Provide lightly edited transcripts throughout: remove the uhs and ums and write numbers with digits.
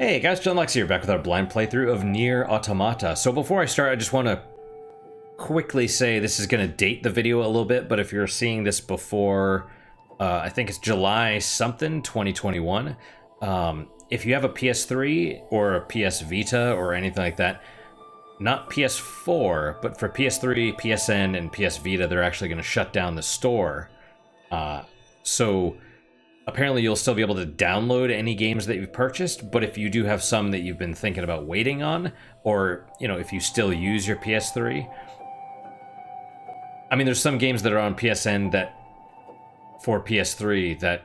Hey guys, John Lex here, back with our blind playthrough of Nier Automata. So before I start, I just want to quickly say this is going to date the video a little bit, but if you're seeing this before, I think it's July something, 2021, if you have a PS3 or a PS Vita or anything like that, not PS4, but for PS3, PSN, and PS Vita, they're actually going to shut down the store. So apparently you'll still be able to download any games that you've purchased, but if you do have some that you've been thinking about waiting on, or, you know, if you still use your PS3, I mean, there's some games that are on PSN that, for PS3,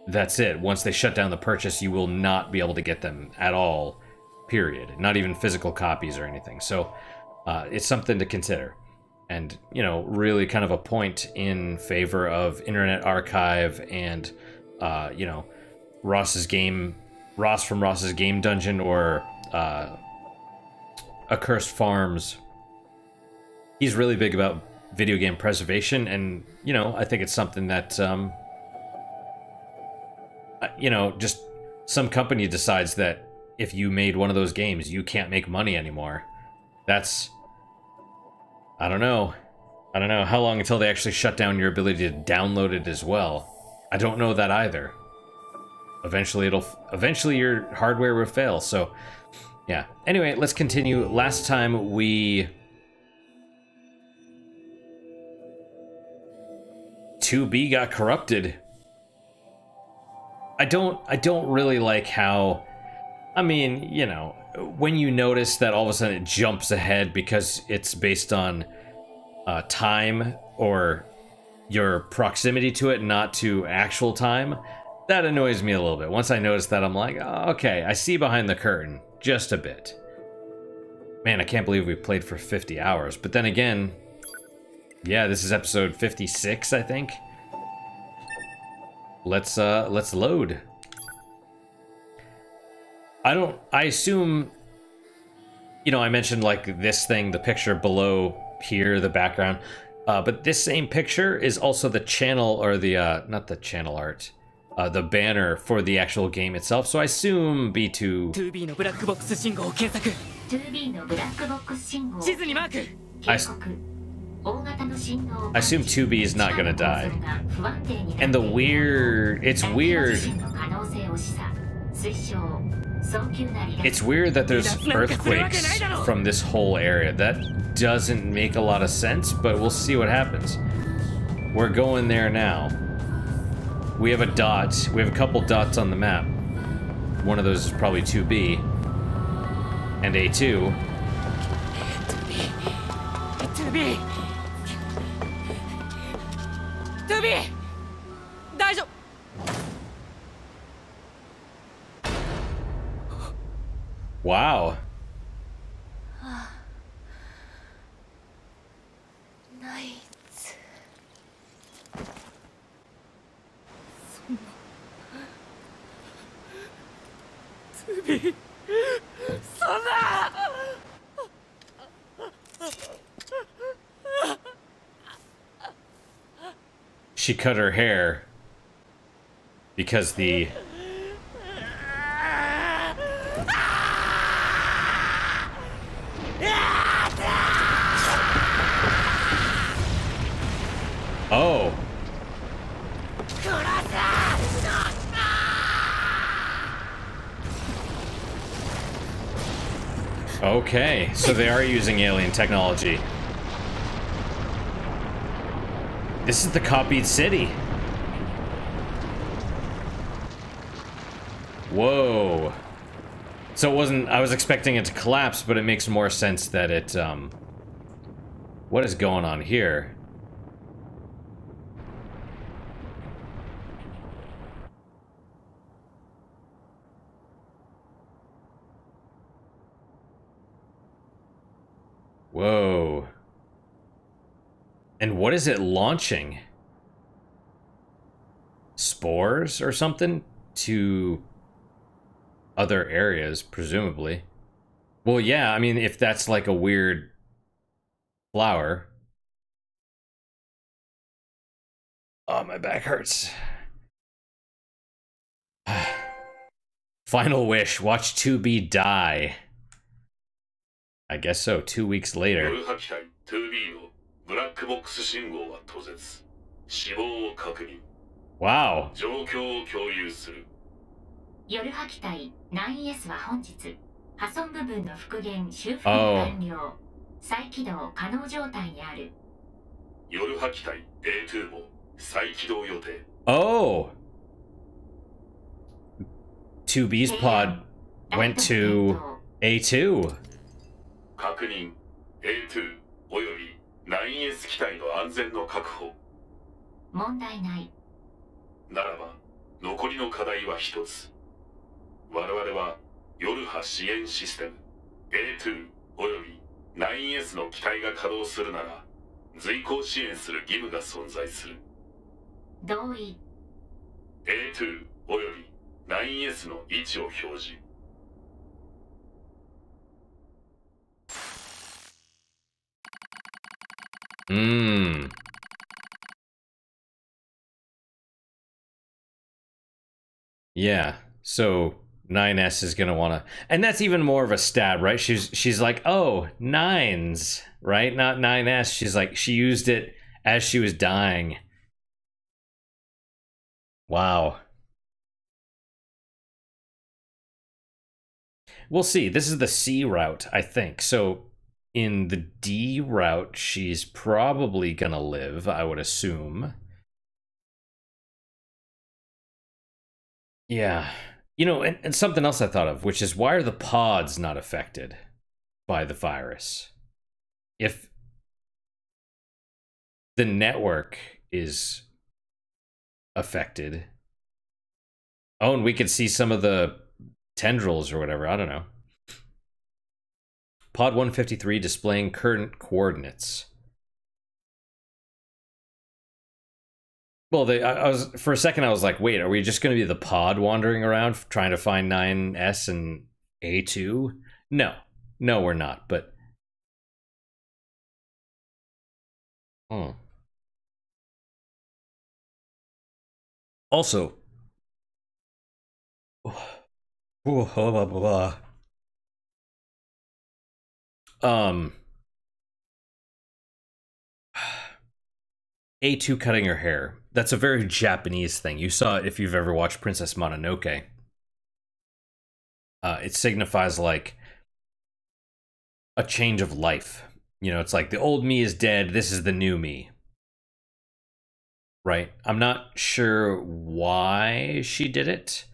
that's it. Once they shut down the purchase, you will not be able to get them at all, period. Not even physical copies or anything. So it's something to consider. And, you know, really kind of a point in favor of Internet Archive and you know, Ross from Ross's Game Dungeon, or Accursed Farms. He's really big about video game preservation, and, you know, I think it's something that, you know, just some company decides that if you made one of those games, you can't make money anymore. That's, I don't know how long until they actually shut down your ability to download it as well. I don't know that either. Eventually your hardware will fail, so yeah. Anyway, let's continue. Last time 2B got corrupted. I don't really like how, I mean, you know, when you notice that all of a sudden it jumps ahead because it's based on time or your proximity to it, not to actual time, that annoys me a little bit. Once I notice that, I'm like, oh, okay, I see behind the curtain just a bit. Man, I can't believe we played for 50 hours. But then again, yeah, this is episode 56, I think. Let's load. I assume, you know, I mentioned like this thing, the picture below here, the background. But this same picture is also the channel, or the, not the channel art, the banner for the actual game itself. So I assume B2... I assume 2B is not gonna die. And the weird... It's weird... It's weird that there's earthquakes from this whole area. That doesn't make a lot of sense, but we'll see what happens. We're going there now. We have a dot. We have a couple dots on the map. One of those is probably 2B. And A2. 2B! 2B! 大丈夫! Wow. Night. Tsubi. She cut her hair because the... Oh. Okay, so they are using alien technology. This is the copied city. Whoa. So it wasn't, I was expecting it to collapse, but it makes more sense that it, what is going on here? Whoa. And what is it launching? Spores or something? To other areas, presumably. Well, yeah, I mean, if that's like a weird flower. Oh, my back hurts. Final wish, watch 2B die. I guess so, 2 weeks later. 夜破機体 2B のブラックボックス信号は途絶。死亡を確認。 Wow. 状況を共有する。夜破機体 9S は本日破損部分の復元修復完了、再起動可能状態にある。夜破機体 A2 も再起動予定。 Oh. 2B's pod went to A2. 確認 A2 および 9S 機体の安全の確保。問題ない。ならば残りの課題は一つ。我々は夜波支援システム A2 および 9S の機体が稼働するなら随行支援する義務が存在する。同意。 A2 および 9S の位置を表示。Yeah, so 9S is gonna wanna, and that's even more of a stab, right? She's like, oh, nines, right? Not 9S. She's like, she used it as she was dying. Wow. We'll see. This is the C route, I think. So in the D route, she's probably gonna live, I would assume. Yeah. You know, and something else I thought of, which is why are the pods not affected by the virus? If the network is affected. Oh, and we could see some of the tendrils or whatever. I don't know. Pod 153 displaying current coordinates. Well, I was for a second. I was like, "Wait, are we just going to be the pod wandering around trying to find 9S and A2?" No, no, we're not. But, also, A2 cutting her hair. That's a very Japanese thing. You saw it if you've ever watched Princess Mononoke. It signifies like a change of life. You know, it's like the old me is dead, this is the new me. Right? I'm not sure why she did it.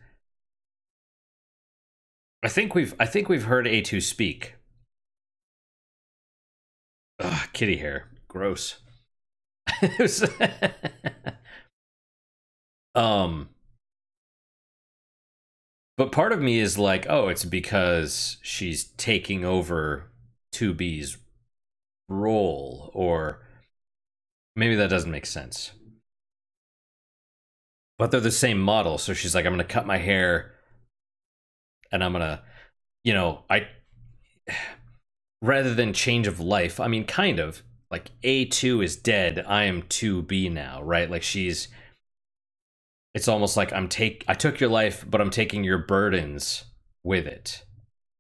I think we've heard A2 speak. Ugh, kitty hair. Gross. But part of me is like, oh, it's because she's taking over 2B's role, or maybe that doesn't make sense. But they're the same model, so she's like, I'm gonna cut my hair and I'm gonna, you know, rather than change of life, I mean, kind of, like A2 is dead, I am 2B now, right? Like it's almost like I took your life, but I'm taking your burdens with it,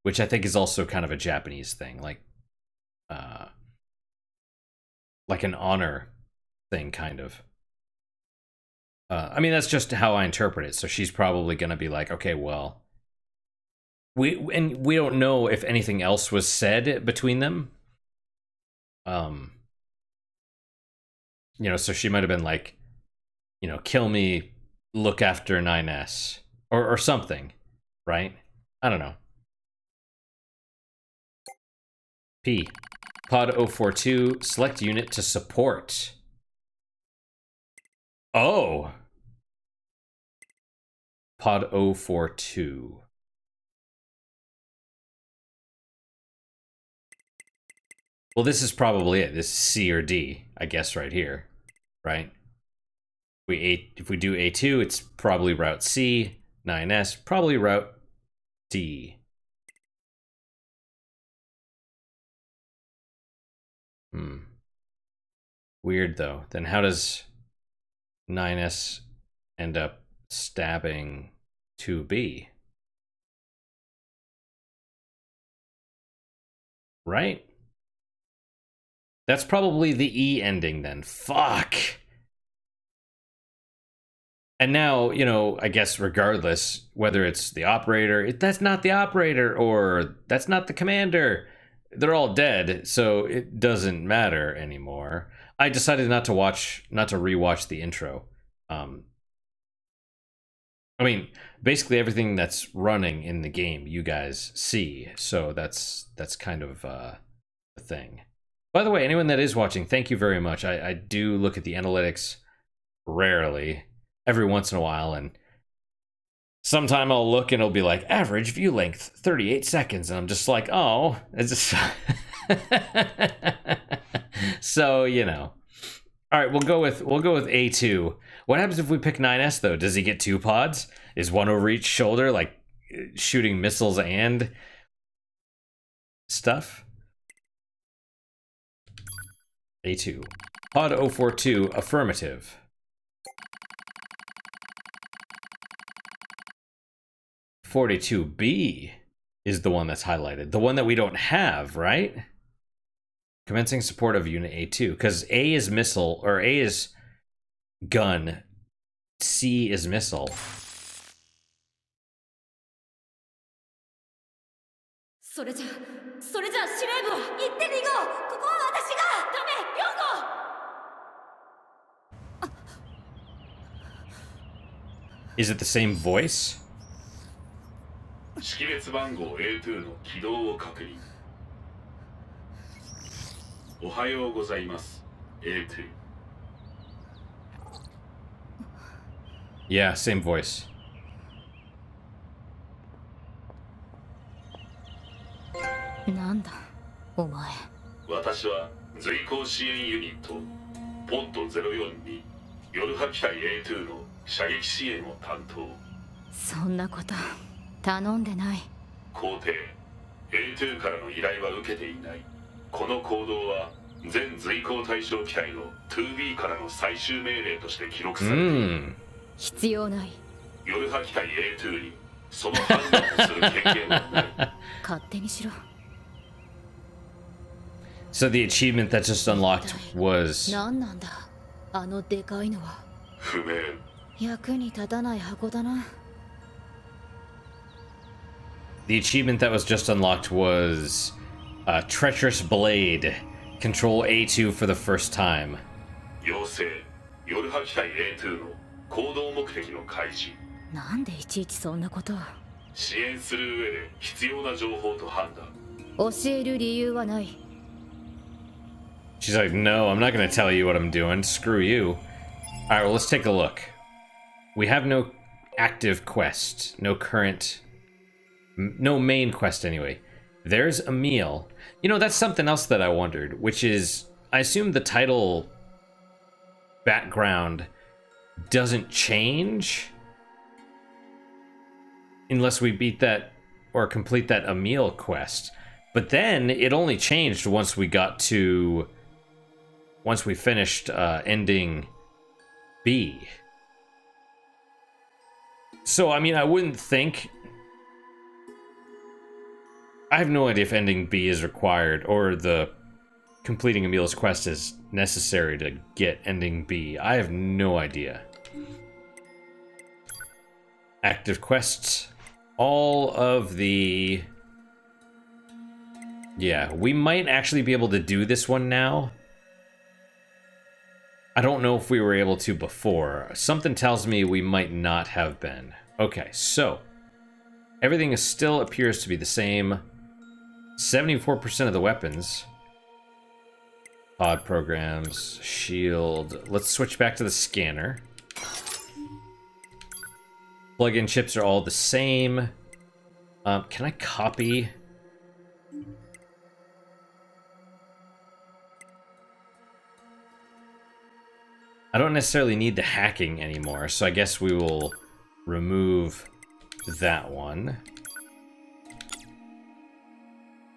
which I think is also kind of a Japanese thing, like an honor thing, kind of. I mean, that's just how I interpret it. So she's probably gonna be like, okay, well, we don't know if anything else was said between them. You know, so she might have been like, you know, kill me, look after 9S, or something, right? I don't know. P. Pod 042, select unit to support. Oh! Pod 042. Well, this is probably it. This is C or D, I guess, right here, right? If we do A2, it's probably route C. 9S, probably route D. Weird, though. Then how does 9S end up stabbing 2B? Right? That's probably the E ending then. Fuck! And now, you know, I guess regardless, whether it's the operator, that's not the operator, or that's not the commander, they're all dead, so it doesn't matter anymore. I decided not to rewatch the intro. I mean, basically everything that's running in the game, you guys see, so that's kind of the thing. By the way, anyone that is watching, thank you very much. I do look at the analytics rarely, every once in a while, and sometime I'll look and it'll be like, average view length, 38 seconds, and I'm just like, oh, it's just... So, you know. All right, we'll go with A2. What happens if we pick 9S though? Does he get 2 pods? Is one over each shoulder, like shooting missiles and stuff? A2. Pod 042, affirmative. 42B is the one that's highlighted. The one that we don't have, right? Commencing support of Unit A2. Because A is missile, or A is gun. C is missile. それじゃ司令部は行って逃ごう。ここは私が。ダメ、ヨンゴ。 Is it the same voice? 識別番号 A2 の起動を確認。おはようございます A2。 Yeah, same voice. なんだお前。私は随行支援ユニットポッド04に夜波機体 A2 の射撃支援を担当。そんなこと頼んでない。皇帝 A2 からの依頼は受けていない。この行動は全随行対象機体の 2B からの最終命令として記録されている。必要ない。夜波機体 A2 にその判断をする権限はない。勝手にしろ。 So the achievement that just unlocked was... 何なんだあのでかいのは。不明。役に立たない箱だな。 The achievement that was just unlocked was Treacherous Blade. Control A2 for the first time. 要請夜波機体 A2 の行動目的の開示。なんでいちいちそんなことを。支援する上で必要な情報と判断。教える理由はない。 She's like, no, I'm not going to tell you what I'm doing. Screw you. Alright, well, let's take a look. We have no active quest. No current... No main quest, anyway. There's a meal. You know, that's something else that I wondered, which is... I assume the title... background... doesn't change? Unless we beat that... or complete that Emil quest. But then, it only changed once we got to... once we finished ending B. So, I mean, I wouldn't think... I have no idea if ending B is required, or the completing Emil's quest is necessary to get ending B. I have no idea. Active quests. All of the... Yeah, we might actually be able to do this one now. I don't know if we were able to before. Something tells me we might not have been. Okay, so everything still appears to be the same. 74% of the weapons. Pod programs, shield. Let's switch back to the scanner. Plug-in chips are all the same. Can I copy? I don't necessarily need the hacking anymore, so I guess we will remove that one.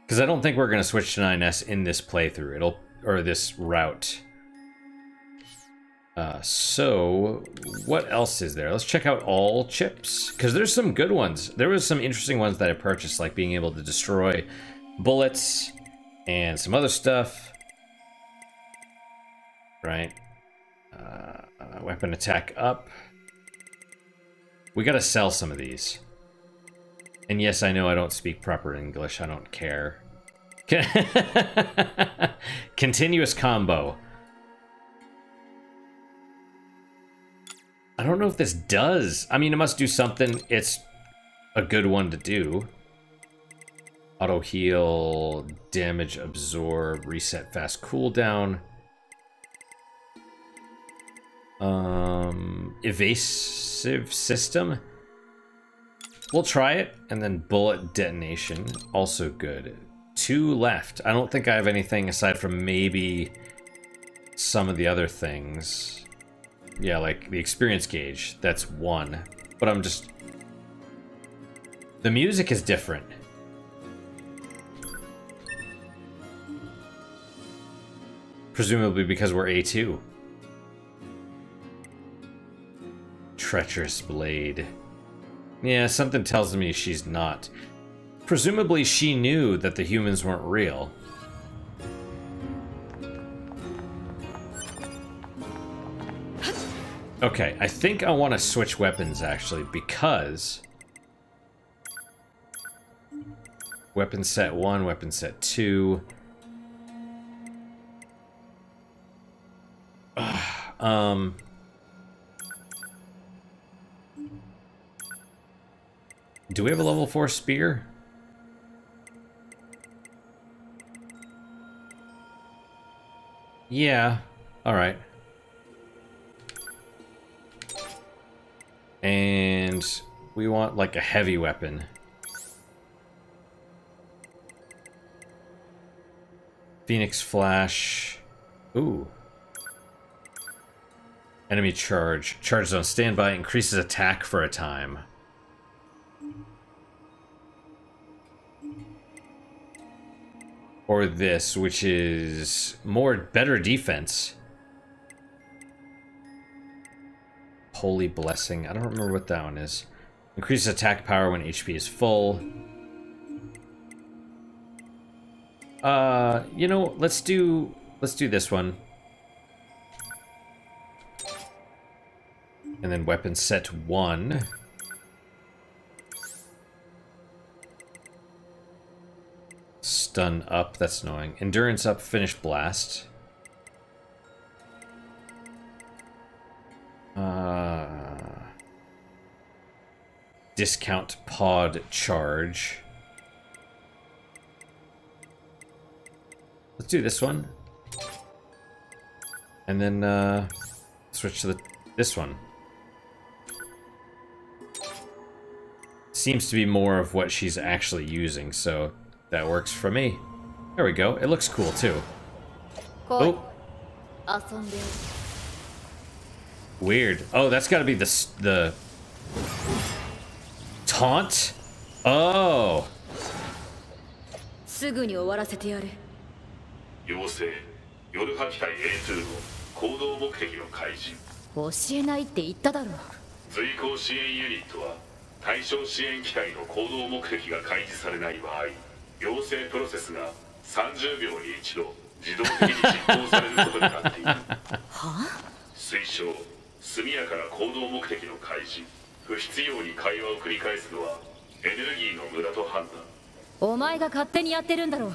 Because I don't think we're going to switch to 9S in this playthrough, or this route. So, what else is there? Let's check out all chips, because there's some good ones. There was some interesting ones that I purchased, like being able to destroy bullets, And some other stuff. Right. Weapon attack up. We gotta sell some of these. And yes, I know I don't speak proper English. I don't care. Continuous combo. I don't know if this does. I mean, it must do something. It's a good one to do. Auto heal, damage absorb, reset fast cooldown. Evasive system. We'll try it, and then bullet detonation, also good. 2 left. I don't think I have anything aside from maybe some of the other things. Yeah, like the experience gauge, that's 1. But I'm just... The music is different. Presumably because we're A2. Treacherous blade. Yeah, something tells me she's not. Presumably she knew that the humans weren't real. Okay, I think I want to switch weapons actually, because weapon set 1, weapon set 2. Do we have a level 4 spear? Yeah, alright. And we want like a heavy weapon. Phoenix Flash. Ooh. Enemy charge. Charges on standby, increases attack for a time. Or this, which is better defense. Holy Blessing. I don't remember what that one is. Increases attack power when HP is full. You know, let's do this one. And then weapon set 1. Stun up, that's annoying. Endurance up, finish blast. Discount pod charge. Let's do this one. And then switch to this one. Seems to be more of what she's actually using, so that works for me. There we go. It looks cool too. Oh. Weird. Oh, that's got to be the taunt. Oh. すぐに終わらせてやれ。妖精、夜破機体 A2 の行動目的の開示。教えないって言っただろう。随行支援ユニットは対象支援機体の行動目的が開示されない場合、妖精プロセスが30秒に一度自動的に実行されることになっている。はあ？推奨、速やかな行動目的の開示。不必要に会話を繰り返すのはエネルギーの無駄と判断。お前が勝手にやってるんだろう。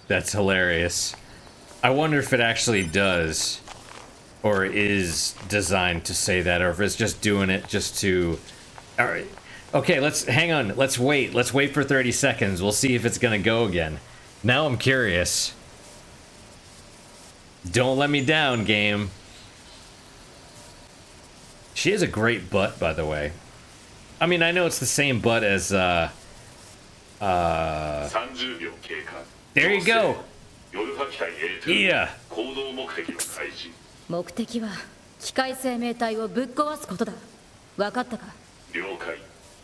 That's hilarious. I wonder if it actually does, or is designed to say that, or if it's just doing it just to... Alright. Okay, hang on. Let's wait. Let's wait for 30 seconds. We'll see if it's gonna go again. Now I'm curious. Don't let me down, game. She has a great butt, by the way. I mean, I know it's the same butt as, there you go! Yeah! 目的は機械生命体をぶっ壊すことだ。分かったか？了解。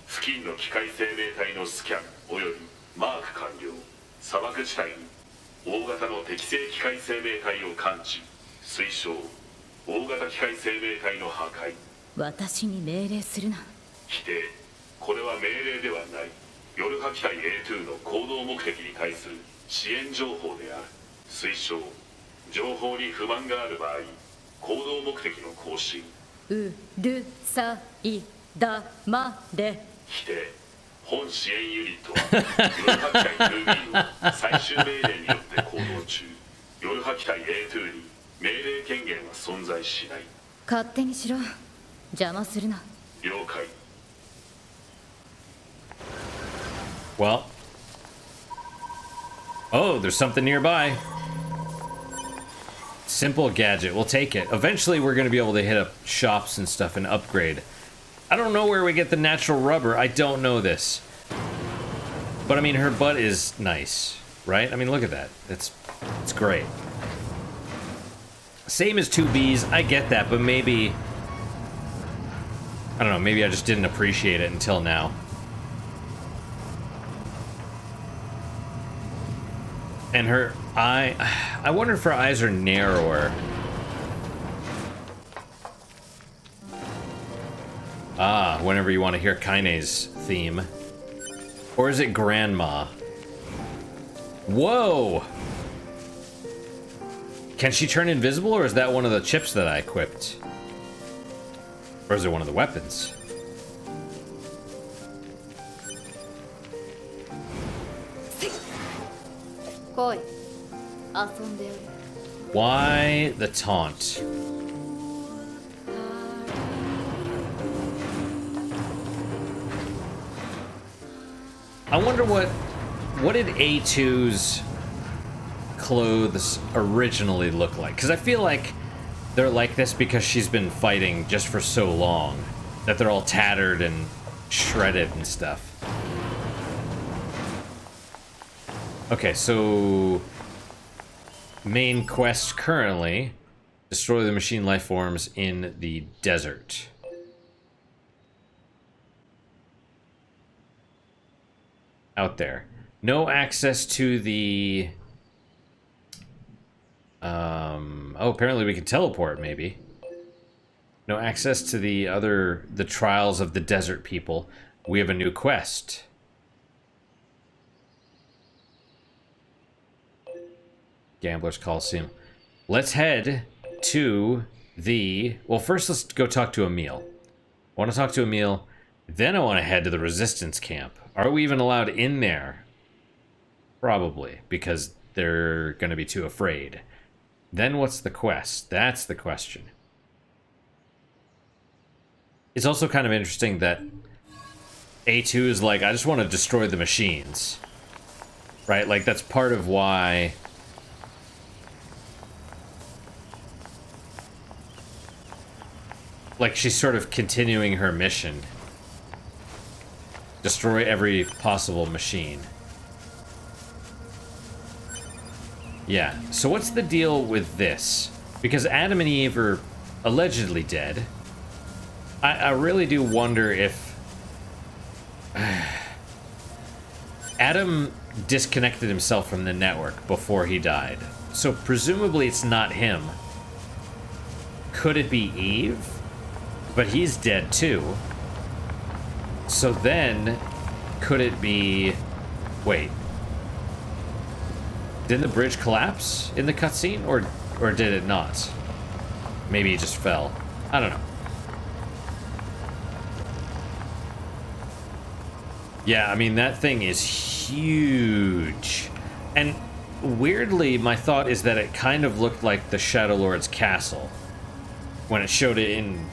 付近の機械生命体のスキャンおよびマーク完了。砂漠地帯に大型の適正機械生命体を感知。推奨。大型機械生命体の破壊。私に命令するな。否定。これは命令ではない。夜ルハ機体 A2 の行動目的に対する支援情報である。推奨。情報に不満がある場合、行動目的の更新。うるさいだまれ。否定。本支援ユニットは夜波機体 2B を最終命令によって行動中。夜波機体 A2 に命令権限は存在しない。勝手にしろ。邪魔するな。了解。Well. Oh, there's something nearby. Simple gadget. We'll take it. Eventually, we're going to be able to hit up shops and stuff and upgrade. I don't know where we get the natural rubber. I don't know this. But, I mean, her butt is nice, right? I mean, look at that. It's great. Same as 2Bs. I get that, but maybe... I don't know. Maybe I just didn't appreciate it until now. And her eye... I wonder if her eyes are narrower. Ah, whenever you want to hear Kaine's theme. Or is it Grandma? Whoa! Can she turn invisible, or is that one of the chips that I equipped? Or is it one of the weapons? Why the taunt? I wonder what did A2's clothes originally look like? Because I feel like they're like this because she's been fighting just for so long that they're all tattered and shredded and stuff. Okay, so main quest currently, destroy the machine life forms in the desert. Out there. No access to the... oh, apparently we can teleport, maybe. No access to the trials of the desert people. We have a new quest. Gambler's Coliseum. Let's head to the... Well, first let's go talk to Emil. I want to talk to Emil. Then I want to head to the resistance camp. Are we even allowed in there? Probably, because they're going to be too afraid. Then what's the quest? That's the question. It's also kind of interesting that A2 is like, I just want to destroy the machines. Right? Like, that's part of why... Like, she's sort of continuing her mission. Destroy every possible machine. Yeah, so what's the deal with this? Because Adam and Eve are allegedly dead. I really do wonder if... Adam disconnected himself from the network before he died. So presumably it's not him. Could it be Eve? But he's dead too. So then, could it be... Wait. Did the bridge collapse in the cutscene, or did it not? Maybe it just fell. I don't know. Yeah, I mean, that thing is huge. And weirdly, my thought is that it kind of looked like the Shadow Lord's castle. When it showed it in,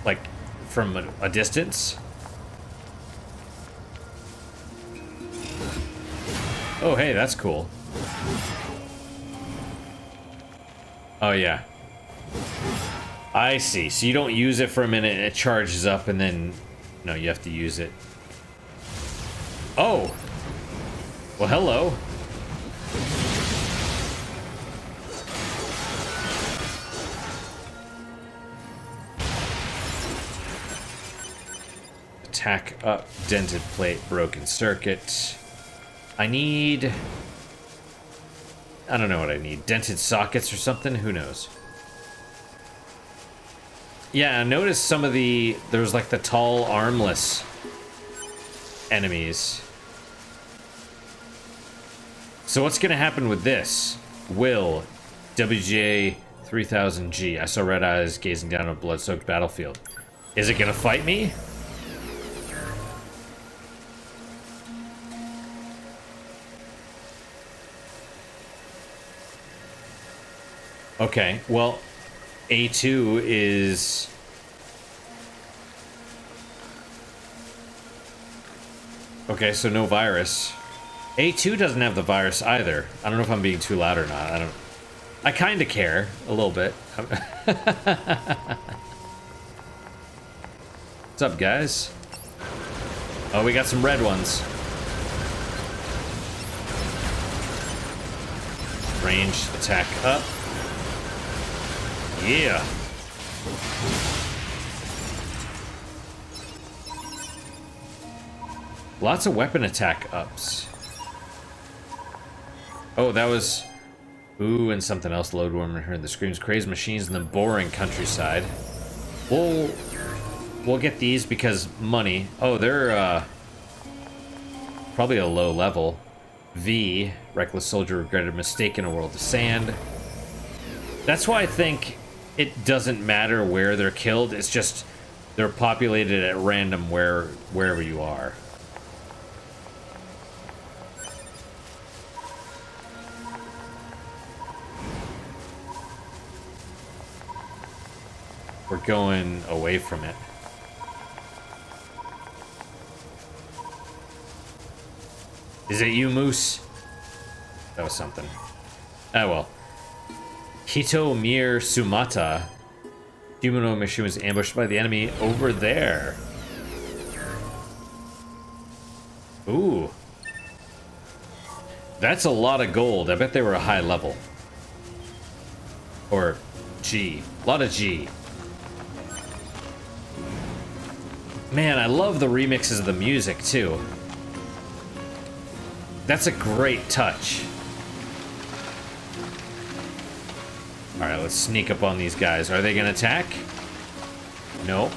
like, from a distance. Oh, hey, that's cool. Oh, yeah. I see. So you don't use it for a minute, and it charges up, and then... No, you have to use it. Oh! Well, hello. Attack up, dented plate, broken circuit. I need... I don't know what I need. Dented sockets or something? Who knows? Yeah, I noticed some of the... There was like the tall, armless enemies. So what's gonna happen with this? Will, WJ 3000G. I saw red eyes gazing down a blood-soaked battlefield. Is it gonna fight me? Okay, well, A2 is... Okay, so no virus. A2 doesn't have the virus either. I don't know if I'm being too loud or not. I kind of care a little bit. What's up, guys? Oh, we got some red ones. Range attack up. Yeah. Lots of weapon attack ups. Oh, that was... Ooh, and something else. Load worm and heard the screams, crazed machines in the boring countryside. We'll get these because money. Oh, they're probably a low level. V, reckless soldier regretted mistake in a world of sand. That's why I think it doesn't matter where they're killed. It's just they're populated at random wherever you are. We're going away from it. Is it you, Moose? That was something. Oh well. Hito Mir Sumata. Humanoid machine was ambushed by the enemy over there. Ooh. That's a lot of gold. I bet they were a high level. Or G. A lot of G. Man, I love the remixes of the music, too. That's a great touch. Alright, let's sneak up on these guys. Are they gonna attack? No.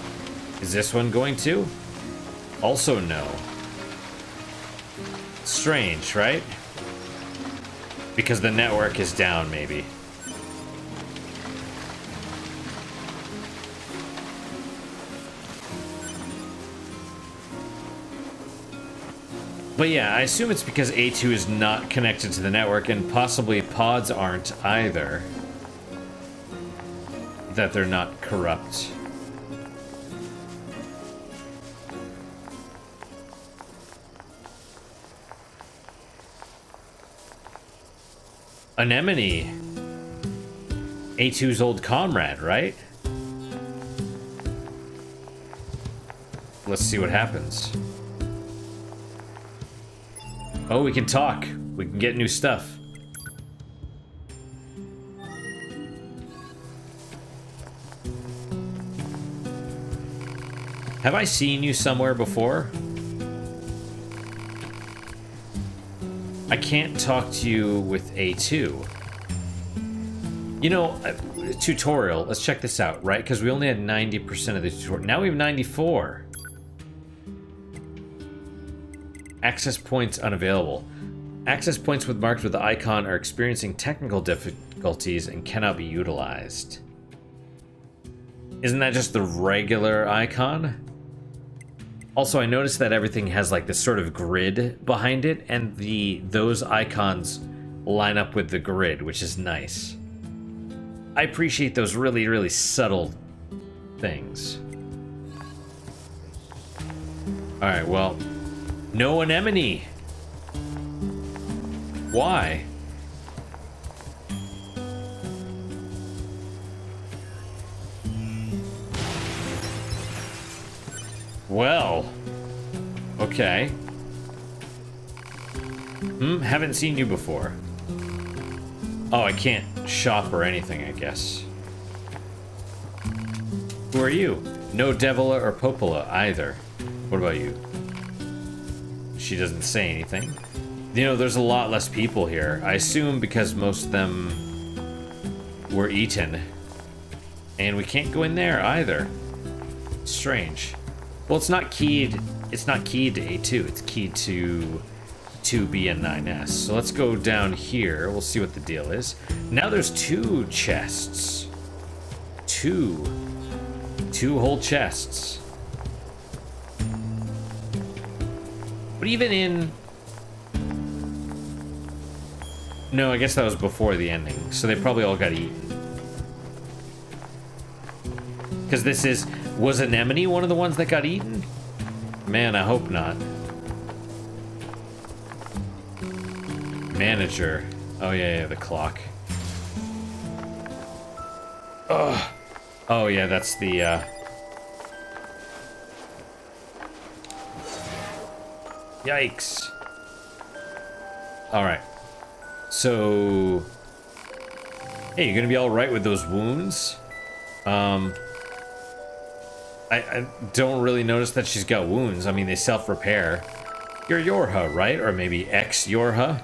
Is this one going to? Also no. Strange, right? Because the network is down, maybe. But yeah, I assume it's because A2 is not connected to the network, and possibly pods aren't either. That they're not corrupt. Anemone. A2's old comrade, right? Let's see what happens. Oh, we can talk. We can get new stuff. Have I seen you somewhere before? I can't talk to you with A2. You know, tutorial. Let's check this out, right? Because we only had 90% of the tutorial. Now we have 94. Access points unavailable. Access points marked with the icon are experiencing technical difficulties and cannot be utilized. Isn't that just the regular icon? Also, I noticed that everything has like this sort of grid behind it, and those icons line up with the grid, which is nice. I appreciate those really, really subtle things. Alright, well, no anemone. Why? Well, okay. Haven't seen you before. Oh, I can't shop or anything, I guess. Who are you? No Devila or Popola either. What about you? She doesn't say anything. You know, there's a lot less people here. I assume because most of them were eaten. And we can't go in there either. Strange. Well, it's not keyed to A2. It's keyed to 2B and 9S. So let's go down here. We'll see what the deal is. Now there's 2 chests. Two whole chests. But even in... No, I guess that was before the ending. So they probably all got eaten. Because this is... Was Anemone one of the ones that got eaten? Man, I hope not. Manager. Oh, yeah, the clock. Ugh. Oh, yeah, that's the, Yikes. Alright. So... Hey, you gonna be alright with those wounds? I don't really notice that she's got wounds. I mean, they self-repair. You're Yorha, right? Or maybe ex-Yorha?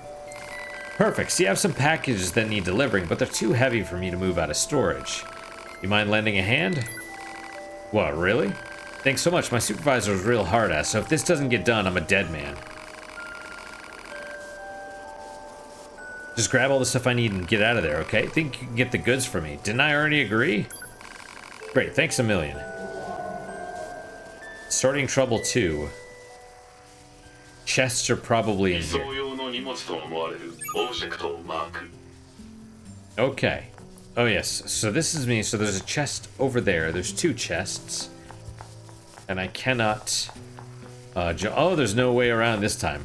Perfect. So you have some packages that need delivering, but they're too heavy for me to move out of storage. You mind lending a hand? What, really? Thanks so much. My supervisor was real hard-ass, so if this doesn't get done, I'm a dead man. Just grab all the stuff I need and get out of there, okay? Think you can get the goods for me. Didn't I already agree? Great, thanks a million. Starting trouble 2. Chests are probably in here. Okay. Oh yes, so this is me. So there's a chest over there. There's 2 chests. And I cannot... oh, there's no way around this time.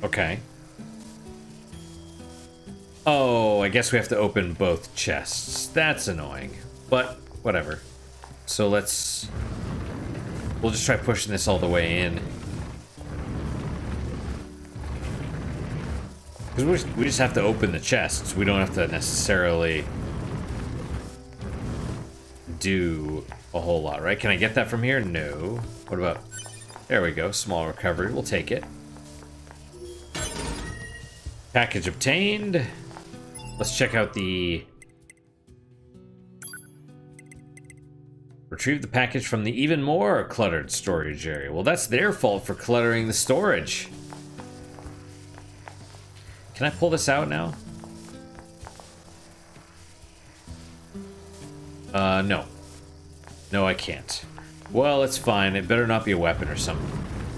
Okay. Oh, I guess we have to open both chests. That's annoying. But, whatever. So let's... We'll just try pushing this all the way in. Because we just have to open the chests. We don't have to necessarily do a whole lot, right? Can I get that from here? No. What about... There we go. Small recovery. We'll take it. Package obtained. Let's check out the... Retrieve the package from the even more cluttered storage area. Well, that's their fault for cluttering the storage. Can I pull this out now? No. No, I can't. Well, it's fine. It better not be a weapon or some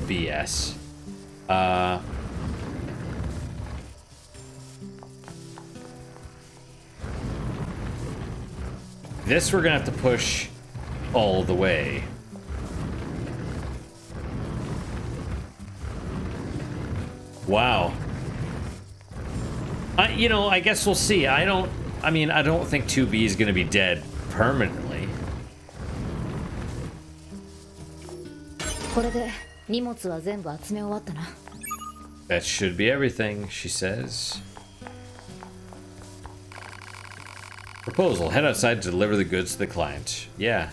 BS. This we're gonna have to push all the way. Wow. You know, I guess we'll see. I don't think 2B is gonna be dead permanently. That should be everything, she says. Proposal. Head outside to deliver the goods to the client. Yeah.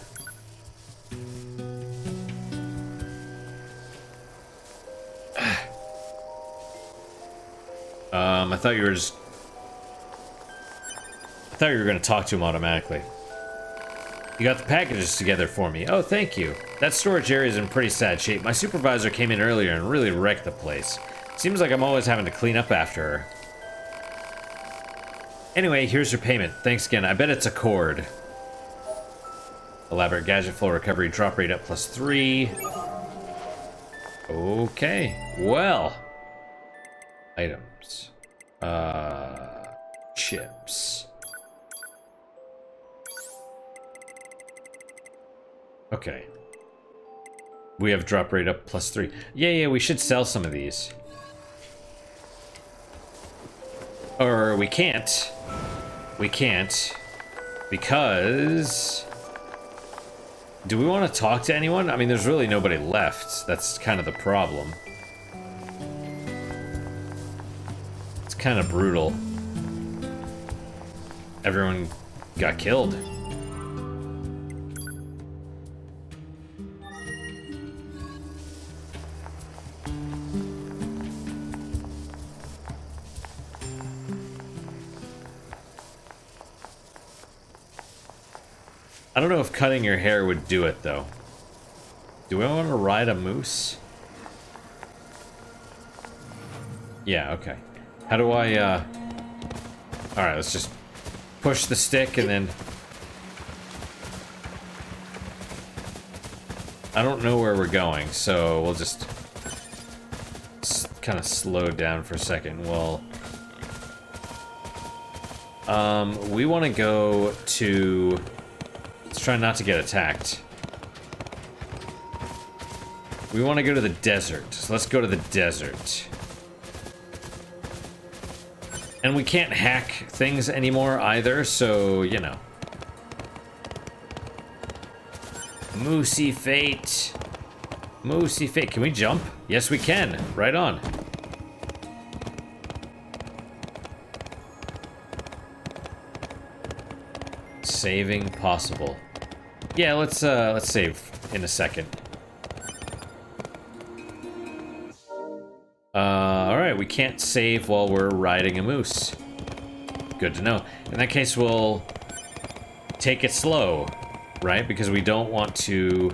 I thought you were just... I thought you were going to talk to him automatically. You got the packages together for me. Oh, thank you. That storage area is in pretty sad shape. My supervisor came in earlier and really wrecked the place. Seems like I'm always having to clean up after her. Anyway, here's your payment. Thanks again. I bet it's a cord. Elaborate gadget, full recovery, drop rate up +3. Okay. Well. Items. Chips. Okay. We have drop rate up +3. Yeah, we should sell some of these. Or we can't. We can't. Because... Do we want to talk to anyone? I mean, there's really nobody left. That's kind of the problem. It's kind of brutal. Everyone got killed. I don't know if cutting your hair would do it, though. Do we want to ride a moose? Yeah, okay. How do I, Alright, let's just push the stick and then... I don't know where we're going, so we'll just kind of slow down for a second. Well, we want to go to... Let's try not to get attacked. We want to go to the desert, so let's go to the desert. And we can't hack things anymore either, so, you know. Moosey Fate. Moosey Fate. Can we jump? Yes, we can. Right on. Saving possible. Yeah, let's save in a second. Alright, we can't save while we're riding a moose. Good to know. In that case, we'll take it slow, right? Because we don't want to...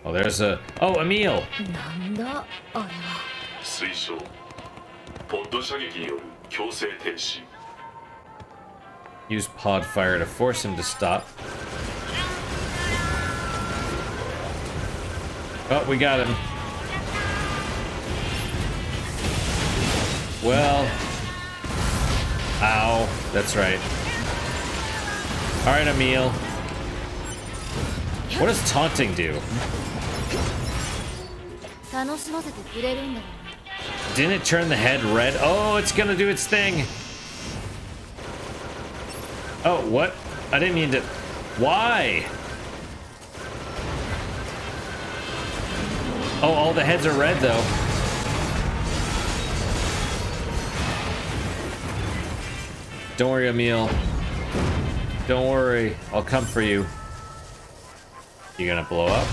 Oh, there's a... Oh, a meal! なんだあれは。推奨。ポッド射撃による強制停止。 Use pod fire to force him to stop. Oh, we got him. Well... Ow. That's right. Alright, Emil. What does taunting do? 楽しませてくれるんだろうね。 Didn't it turn the head red? Oh, it's gonna do its thing. Oh, what? I didn't mean to... Why? Oh, all the heads are red, though. Don't worry, Emil. Don't worry. I'll come for you. You gonna blow up?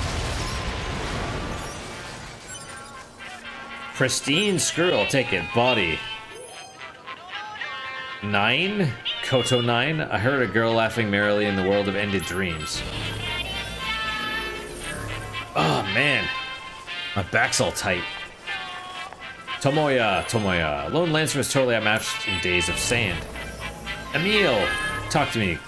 Pristine screw, I'll take it. Body. 9? Koto 9? I heard a girl laughing merrily in the world of ended dreams. Oh, man. My back's all tight. Tomoya, Tomoya. Lone Lancer was totally outmatched in Days of Sand. Emil, talk to me.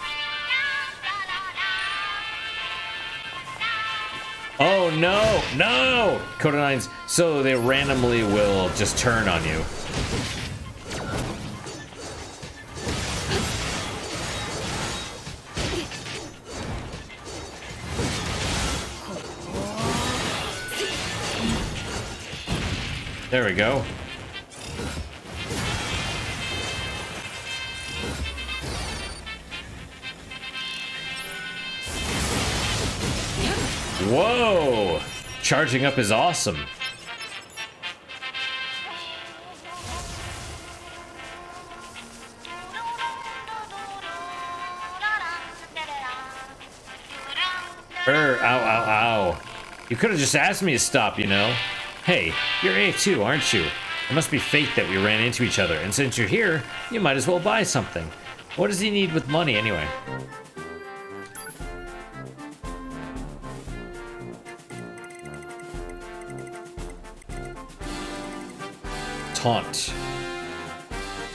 Oh, no! No! Koto 9s, so they randomly will just turn on you. There we go. Whoa! Charging up is awesome. Ow, ow, ow. You could have just asked me to stop, you know? Hey, you're A2, aren't you? It must be fate that we ran into each other, and since you're here, you might as well buy something. What does he need with money, anyway? Taunt.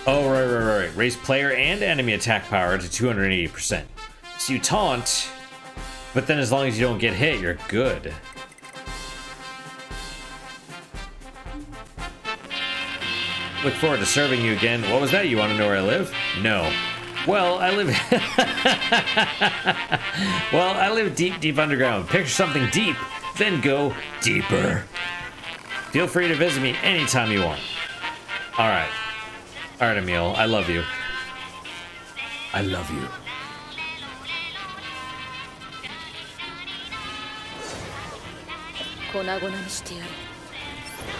Oh, right. Raise player and enemy attack power to 280%. So you taunt, but then as long as you don't get hit, you're good. Look forward to serving you again. What was that? You want to know where I live? No. Well, I live... well, I live deep, deep underground. Picture something deep, then go deeper. Feel free to visit me anytime you want. Alright. Alright, Emil. I love you. I love you.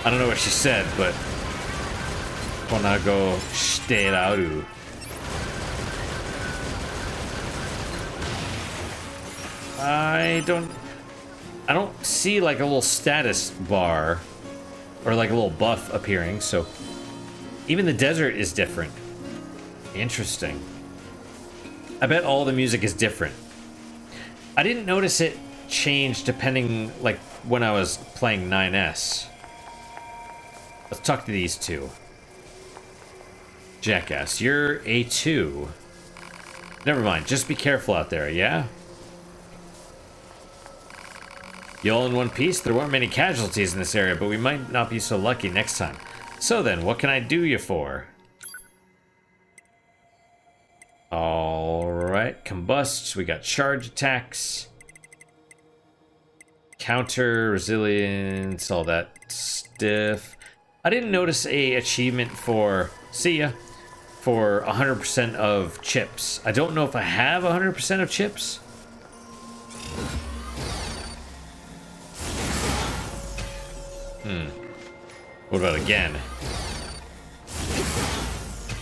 I don't know what she said, but... Konago shiteraru. I don't see like a little status bar or like a little buff appearing, so even the desert is different. Interesting. I bet all the music is different. I didn't notice it change depending like when I was playing 9S. Let's talk to these two. Jackass, you're A2. Never mind, just be careful out there, yeah? You all in one piece? There weren't many casualties in this area, but we might not be so lucky next time. So then, what can I do you for? Alright, combusts, we got charge attacks. Counter, resilience, all that stuff. I didn't notice a achievement for, see ya, for 100% of chips. I don't know if I have 100% of chips. What about again?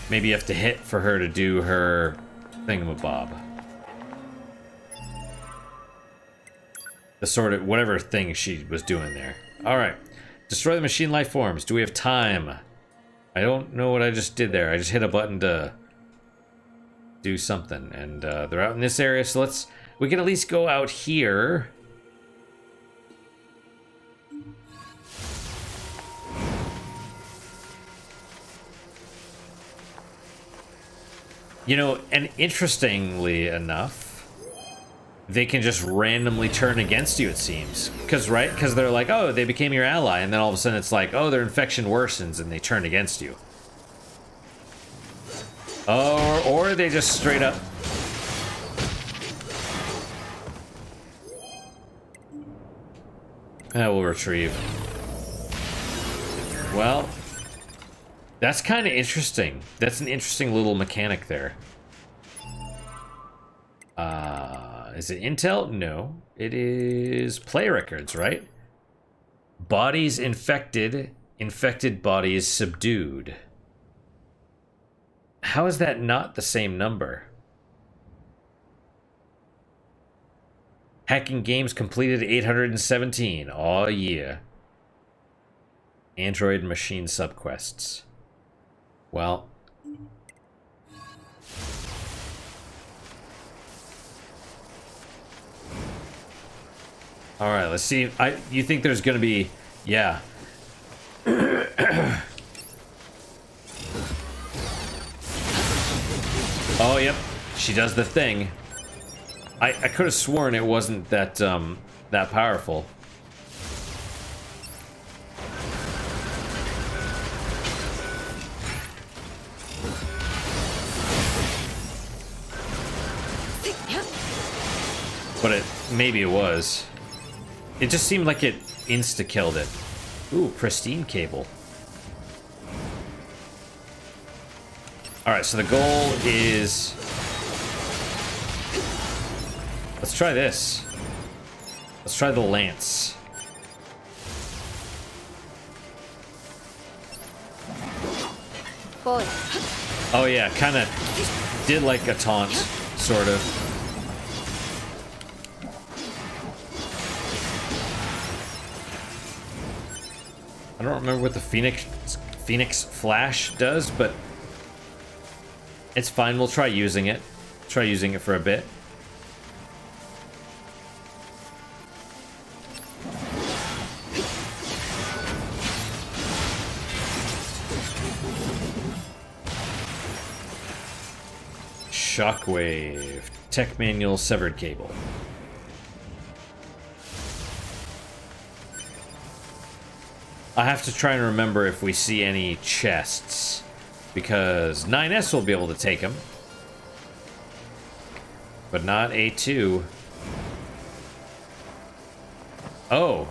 Maybe you have to hit for her to do her thingamabob. The sort of, whatever thing she was doing there. Alright. Destroy the machine life forms. Do we have time? I don't know what I just did there. I just hit a button to do something. And they're out in this area, so we can at least go out here. You know, and interestingly enough, they can just randomly turn against you, it seems. Because they're like, oh, they became your ally, and then all of a sudden it's like, oh, their infection worsens, and they turn against you. Or they just straight up... we'll retrieve. Well... That's kind of interesting. That's an interesting little mechanic there. Is it intel? No. It is play records, right? Bodies infected. Infected bodies subdued. How is that not the same number? Hacking games completed 817. Aw, yeah. Android machine subquests. Well, all right, let's see. You think there's gonna be, yeah. Oh, yep, she does the thing. I could have sworn it wasn't that that powerful. But maybe it was. It just seemed like it insta-killed it. Ooh, pristine cable. Alright, so the goal is... Let's try this. Let's try the lance. Boy. Oh yeah, kind of did like a taunt, sort of. I don't remember what the Phoenix Flash does, but it's fine. We'll try using it. Try using it for a bit. Shockwave. Tech manual severed cable. I have to try and remember if we see any chests, because 9S will be able to take them, but not A2. Oh.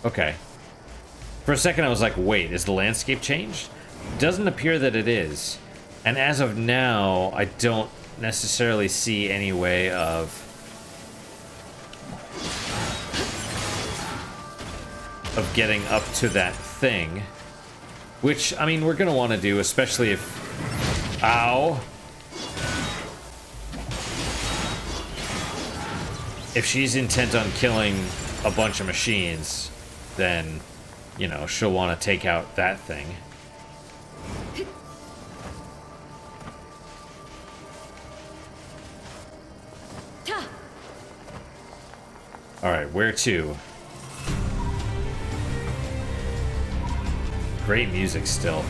Okay. For a second I was like, wait, is the landscape changed? Doesn't appear that it is. And as of now, I don't necessarily see any way of getting up to that thing. Which, I mean, we're gonna want to do, especially if... Ow! If she's intent on killing a bunch of machines, then, you know, she'll want to take out that thing. Alright, where to? Great music still.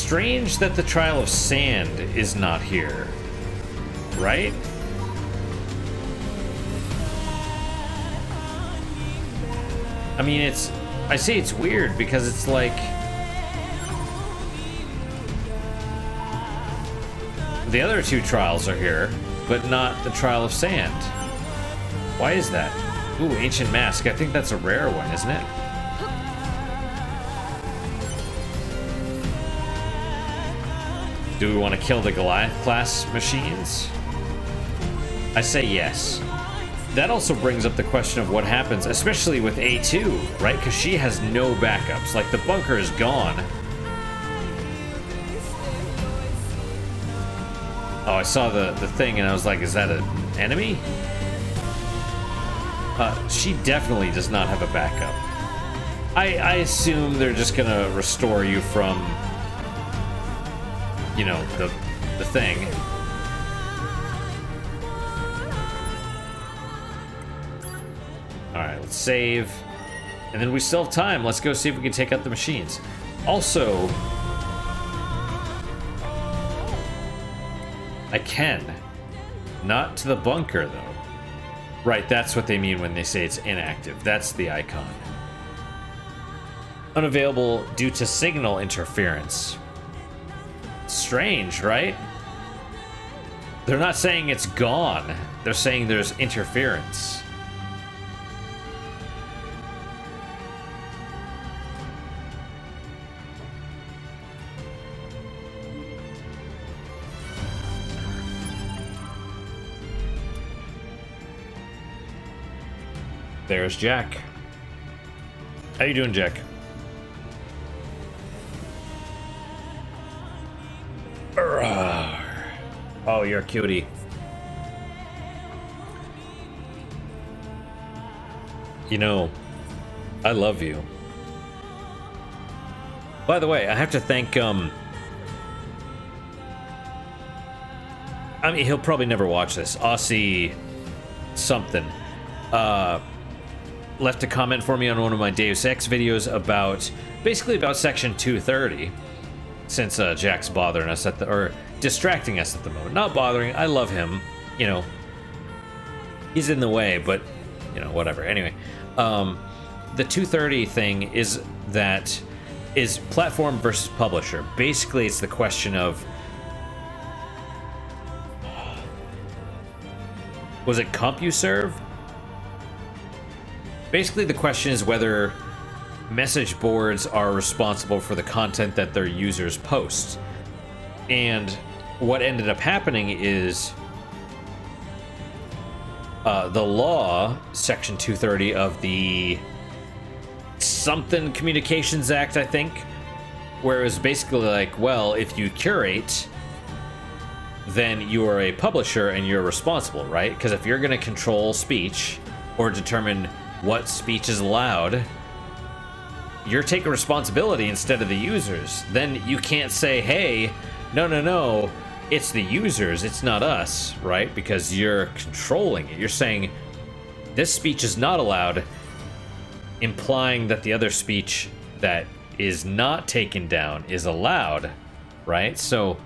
strange that the Trial of Sand is not here, right? I mean, I say it's weird because it's like the other two trials are here, but not the Trial of Sand. Why is that? Ooh, Ancient Mask. I think that's a rare one, isn't it? Do we want to kill the Goliath class machines? I say yes. That also brings up the question of what happens, especially with A2, right? Because she has no backups. Like, the bunker is gone. Oh, I saw the thing and I was like, is that an enemy? She definitely does not have a backup. I assume they're just gonna restore you from, you know, the thing. Alright, let's save. And then we still have time. Let's go see if we can take out the machines. Also, I can. Not to the bunker, though. Right, that's what they mean when they say it's inactive. That's the icon. Unavailable due to signal interference. Strange, right? They're not saying it's gone. They're saying there's interference. There's Jack. How you doing, Jack? Oh, you're a cutie. You know, I love you. By the way, I have to thank, I mean, he'll probably never watch this. Aussie something. Left a comment for me on one of my Deus Ex videos about, basically about Section 230, since Jack's bothering us at the, or distracting us at the moment. Not bothering, I love him, you know. He's in the way, but, you know, whatever. Anyway, the 230 thing is that, is platform versus publisher. Basically, it's the question of, was it CompuServe? Basically, the question is whether message boards are responsible for the content that their users post. And what ended up happening is the law, Section 230 of the something Communications Act, I think, where it was basically like, well, if you curate, then you are a publisher and you're responsible, right? Because if you're going to control speech or determine what speech is allowed, you're taking responsibility instead of the users. Then you can't say, hey, no, it's the users, it's not us, right? Because you're controlling it. You're saying this speech is not allowed, implying that the other speech that is not taken down is allowed, right? So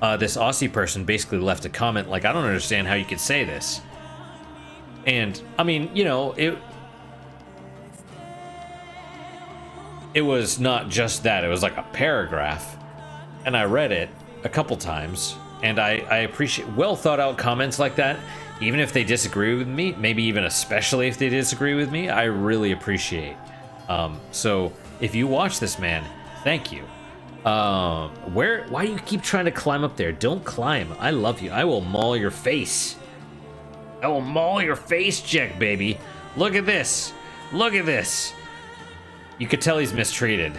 this Aussie person basically left a comment like, I don't understand how you could say this. And, I mean, you know, it was not just that. It was like a paragraph. And I read it a couple times. And I appreciate well thought out comments like that. Even if they disagree with me, maybe even especially if they disagree with me, I really appreciate. So, if you watch this, man, thank you. Why do you keep trying to climb up there? Don't climb. I love you. I will maul your face. I will maul your face, Jack, baby. Look at this. Look at this. You could tell he's mistreated.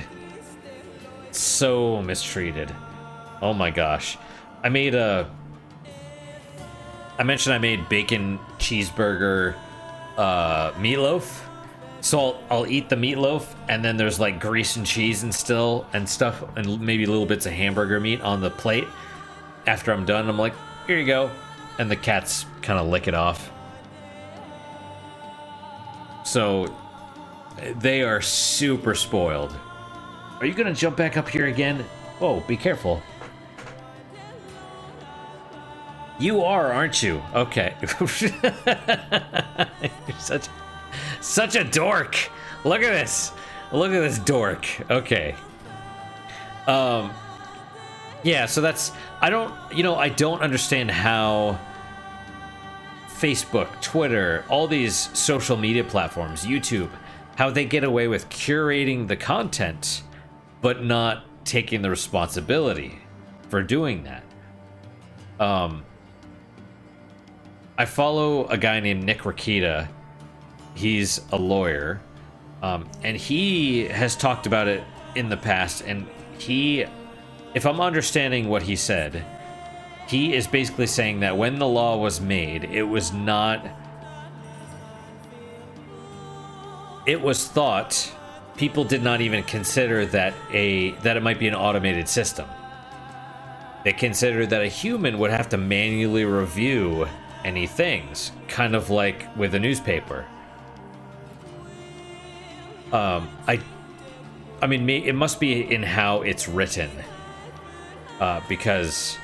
So mistreated. Oh my gosh. I mentioned I made bacon cheeseburger meatloaf. So I'll eat the meatloaf, and then there's like grease and cheese and stuff, and maybe little bits of hamburger meat on the plate. After I'm done, I'm like, here you go. And the cats kind of lick it off. So they are super spoiled. Are you gonna jump back up here again? Oh, be careful. You are, aren't you? Okay. You're such a dork. Look at this. Look at this dork. Okay. Yeah, so that's, I don't understand how Facebook, Twitter, all these social media platforms, YouTube, how they get away with curating the content, but not taking the responsibility for doing that. I follow a guy named Nick Rakita. He's a lawyer, and he has talked about it in the past, and he, if I'm understanding what he said, he is basically saying that when the law was made, it was thought, people did not even consider that it might be an automated system. They considered that a human would have to manually review any things, kind of like with a newspaper. I mean, it must be in how it's written, because,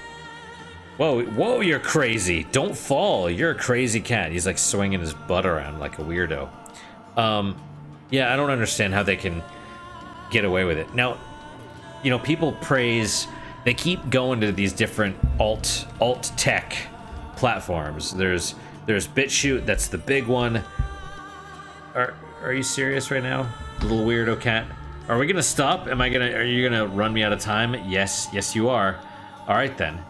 whoa, you're crazy! Don't fall! You're a crazy cat. He's like swinging his butt around like a weirdo. Yeah, I don't understand how they can get away with it. Now, you know, people praise. They keep going to these different alt tech platforms. There's BitChute, that's the big one. Are you serious right now, little weirdo cat? Are we gonna stop? Are you gonna run me out of time? Yes you are. All right then.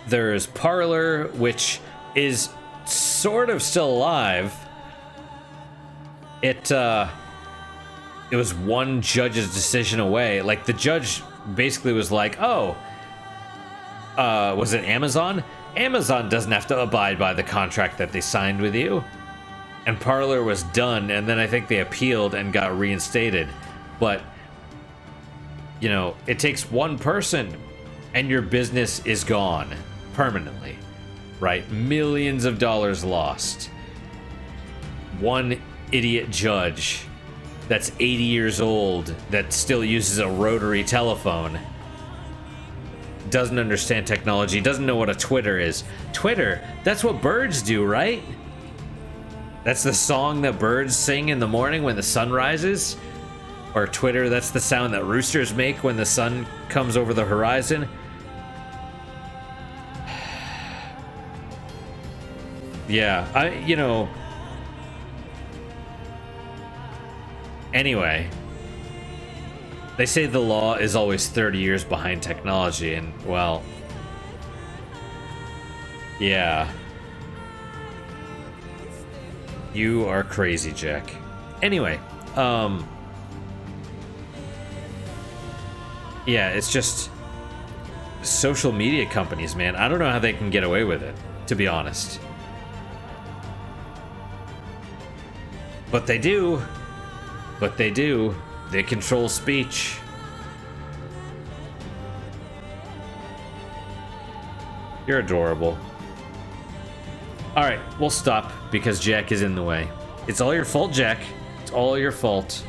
There's Parler, which is sort of still alive. It was one judge's decision away. Like, the judge basically was like, oh, was it Amazon? Amazon doesn't have to abide by the contract that they signed with you. And Parler was done, and then I think they appealed and got reinstated. But, you know, it takes one person and your business is gone permanently, right? Millions of dollars lost. One idiot judge that's 80 years old that still uses a rotary telephone, doesn't understand technology, doesn't know what a Twitter is. Twitter, that's what birds do, right? That's the song that birds sing in the morning when the sun rises. Or Twitter, that's the sound that roosters make when the sun comes over the horizon. Yeah, you know. Anyway, they say the law is always 30 years behind technology, and, well, yeah. You are crazy, Jack. Anyway, yeah, it's just social media companies, man. I don't know how they can get away with it, to be honest. But they do. But they do. They control speech. You're adorable. Alright, we'll stop because Jack is in the way. It's all your fault, Jack. It's all your fault.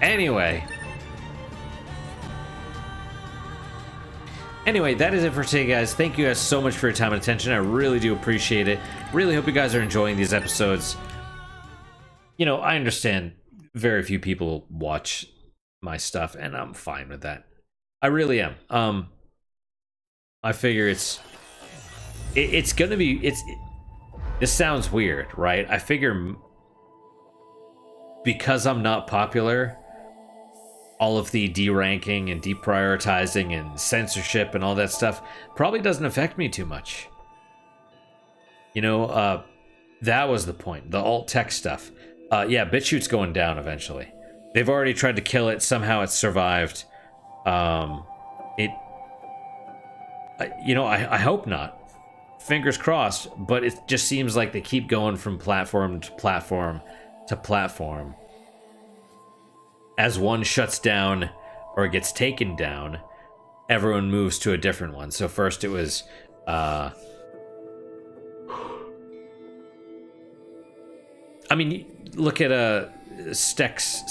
Anyway, that is it for today, guys. Thank you guys so much for your time and attention. I really do appreciate it. Really hope you guys are enjoying these episodes. You know, I understand very few people watch my stuff, and I'm fine with that. I really am. I figure it's gonna be, this sounds weird, right? I figure because I'm not popular, all of the deranking and deprioritizing and censorship and all that stuff probably doesn't affect me too much. You know, that was the point, the alt tech stuff. Yeah, BitChute's going down eventually. They've already tried to kill it, somehow it survived. You know, I hope not. Fingers crossed, but it just seems like they keep going from platform to platform to platform. As one shuts down or gets taken down, everyone moves to a different one. So first it was I mean, look at Sticks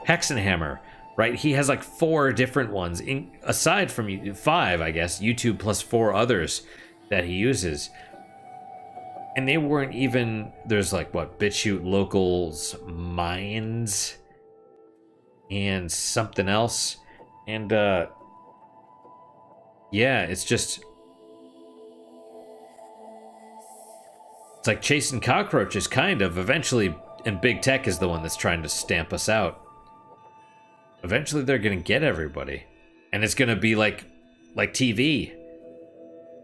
Hexenhammer, right? He has like 4 different ones, aside from 5, I guess, YouTube plus 4 others that he uses. And they weren't even, there's like, what, BitChute Locals, Minds, and something else. And, yeah, it's just, it's like chasing cockroaches, kind of, eventually, and Big Tech is the one that's trying to stamp us out. Eventually they're gonna get everybody. And it's gonna be like TV.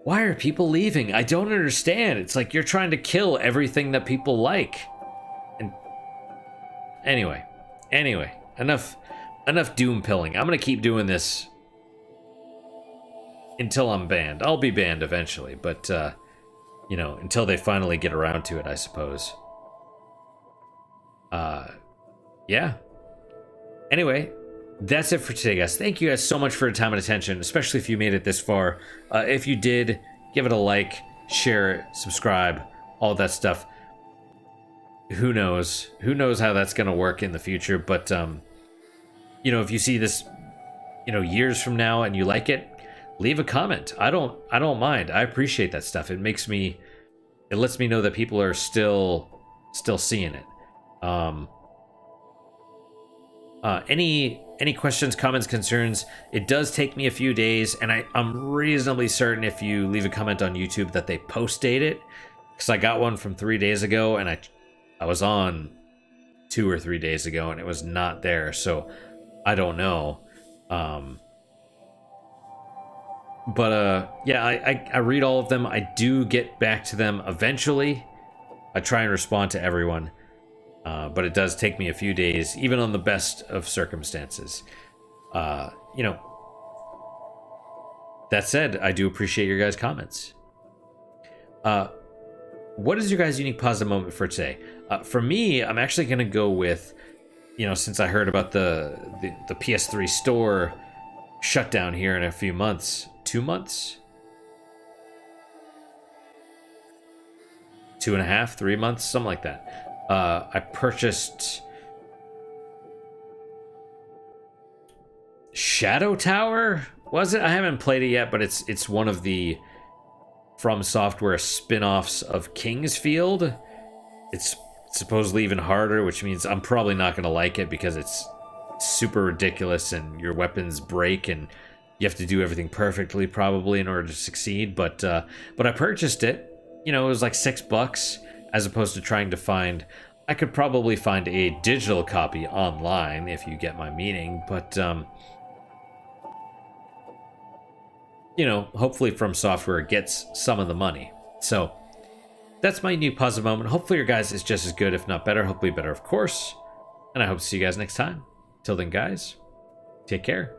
Why are people leaving? I don't understand. It's like you're trying to kill everything that people like. And anyway, enough doom pilling. I'm gonna keep doing this until I'm banned. I'll be banned eventually, but you know, until they finally get around to it, I suppose. Yeah. Anyway, that's it for today, guys. Thank you guys so much for your time and attention, especially if you made it this far. If you did, give it a like, share it, subscribe, all that stuff. Who knows? Who knows how that's going to work in the future? But, you know, if you see this, you know, years from now and you like it, leave a comment. I don't mind. I appreciate that stuff. It makes me, it lets me know that people are still seeing it. Any questions, comments, concerns? It does take me a few days, and I'm reasonably certain if you leave a comment on YouTube that they post date it, because I got one from 3 days ago, and I was on 2 or 3 days ago, and it was not there, so I don't know. Yeah, I read all of them. I do get back to them eventually. I try and respond to everyone. But it does take me a few days, even on the best of circumstances. You know, that said, I do appreciate your guys' comments. What is your guys' unique positive moment for today? For me, I'm actually going to go with, you know, since I heard about the PS3 store shutdown here in a few months. 2 months? 2.5, 3 months? Something like that. I purchased Shadow Tower, was it? I haven't played it yet, but it's one of the From Software spin-offs of Kingsfield. It's supposedly even harder, which means I'm probably not going to like it because it's super ridiculous and your weapons break and you have to do everything perfectly probably in order to succeed. But I purchased it. You know, it was like $6 as opposed to trying to find. I could probably find a digital copy online if you get my meaning, but you know, hopefully From Software gets some of the money. So that's my new positive moment. Hopefully your guys is just as good, if not better. Hopefully better, of course. And I hope to see you guys next time. Till then, guys, take care.